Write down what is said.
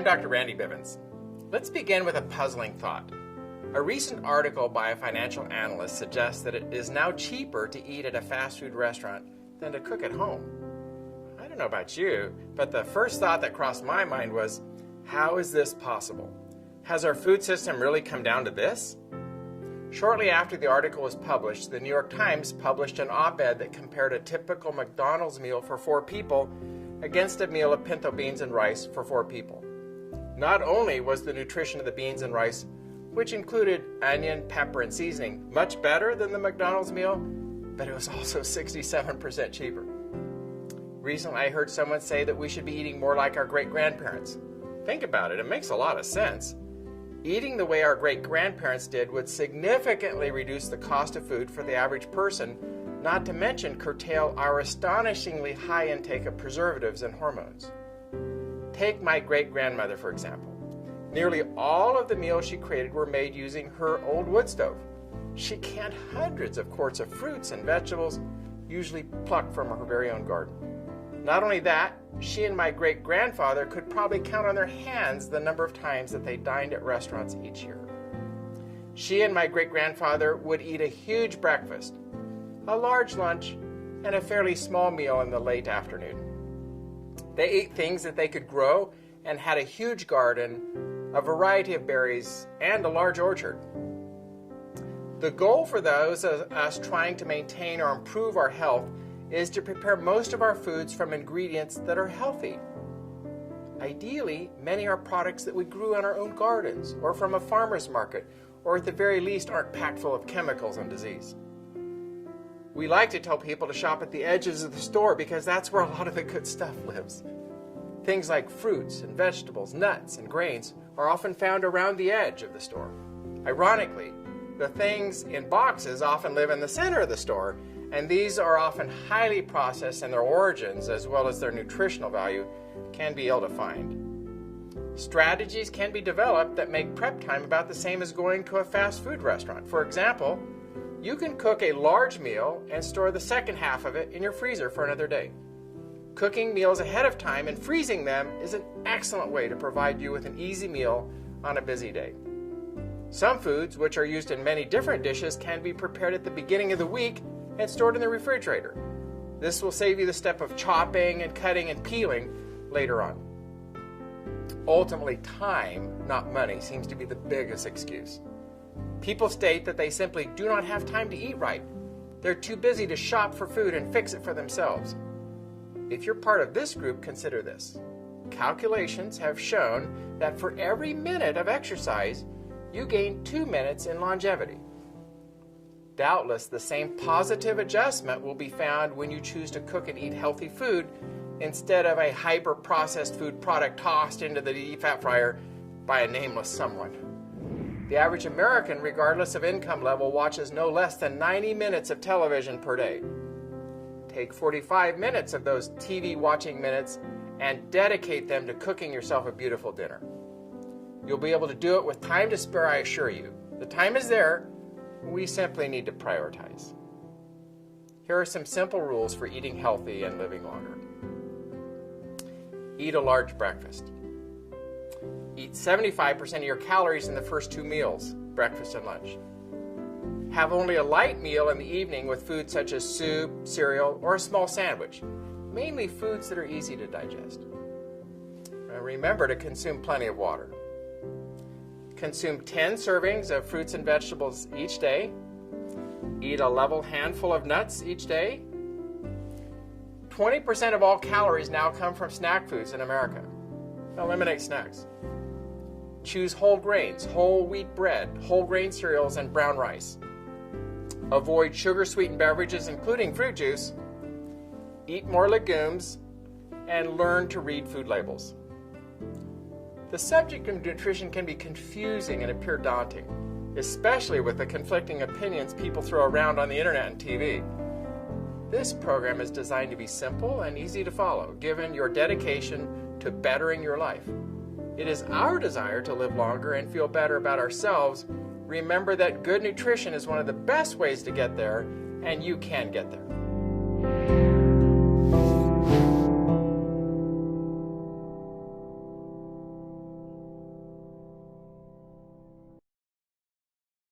I'm Dr. Randy Bivens. Let's begin with a puzzling thought. A recent article by a financial analyst suggests that it is now cheaper to eat at a fast food restaurant than to cook at home. I don't know about you, but the first thought that crossed my mind was, how is this possible? Has our food system really come down to this? Shortly after the article was published, the New York Times published an op-ed that compared a typical McDonald's meal for 4 people against a meal of pinto beans and rice for 4 people. Not only was the nutrition of the beans and rice, which included onion, pepper, and seasoning, much better than the McDonald's meal, but it was also 67% cheaper. Recently, I heard someone say that we should be eating more like our great-grandparents. Think about it, it makes a lot of sense. Eating the way our great-grandparents did would significantly reduce the cost of food for the average person, not to mention curtail our astonishingly high intake of preservatives and hormones. Take my great-grandmother, for example. Nearly all of the meals she created were made using her old wood stove. She canned hundreds of quarts of fruits and vegetables, usually plucked from her very own garden. Not only that, she and my great-grandfather could probably count on their hands the number of times that they dined at restaurants each year. She and my great-grandfather would eat a huge breakfast, a large lunch, and a fairly small meal in the late afternoon. They ate things that they could grow and had a huge garden, a variety of berries, and a large orchard. The goal for those of us trying to maintain or improve our health is to prepare most of our foods from ingredients that are healthy. Ideally, many are products that we grew in our own gardens or from a farmer's market, or at the very least aren't packed full of chemicals and disease. We like to tell people to shop at the edges of the store because that's where a lot of the good stuff lives. Things like fruits and vegetables, nuts and grains are often found around the edge of the store. Ironically, the things in boxes often live in the center of the store, and these are often highly processed, and their origins, as well as their nutritional value, can be ill-defined. Strategies can be developed that make prep time about the same as going to a fast food restaurant. For example, you can cook a large meal and store the second half of it in your freezer for another day. Cooking meals ahead of time and freezing them is an excellent way to provide you with an easy meal on a busy day. Some foods, which are used in many different dishes, can be prepared at the beginning of the week and stored in the refrigerator. This will save you the step of chopping and cutting and peeling later on. Ultimately, time, not money, seems to be the biggest excuse. People state that they simply do not have time to eat right. They're too busy to shop for food and fix it for themselves. If you're part of this group, consider this. Calculations have shown that for every minute of exercise, you gain 2 minutes in longevity. Doubtless, the same positive adjustment will be found when you choose to cook and eat healthy food instead of a hyper-processed food product tossed into the deep fat fryer by a nameless someone. The average American, regardless of income level, watches no less than 90 minutes of television per day. Take 45 minutes of those TV watching minutes and dedicate them to cooking yourself a beautiful dinner. You'll be able to do it with time to spare, I assure you. The time is there. We simply need to prioritize. Here are some simple rules for eating healthy and living longer. Eat a large breakfast. Eat 75% of your calories in the first 2 meals, breakfast and lunch. Have only a light meal in the evening with foods such as soup, cereal, or a small sandwich, mainly foods that are easy to digest. And remember to consume plenty of water. Consume 10 servings of fruits and vegetables each day. Eat a level handful of nuts each day. 20% of all calories now come from snack foods in America. Eliminate snacks. Choose whole grains, whole wheat bread, whole grain cereals, and brown rice. Avoid sugar-sweetened beverages, including fruit juice. Eat more legumes, and learn to read food labels. The subject of nutrition can be confusing and appear daunting, especially with the conflicting opinions people throw around on the internet and TV. This program is designed to be simple and easy to follow, given your dedication to bettering your life. It is our desire to live longer and feel better about ourselves. Remember that good nutrition is one of the best ways to get there, and you can get there.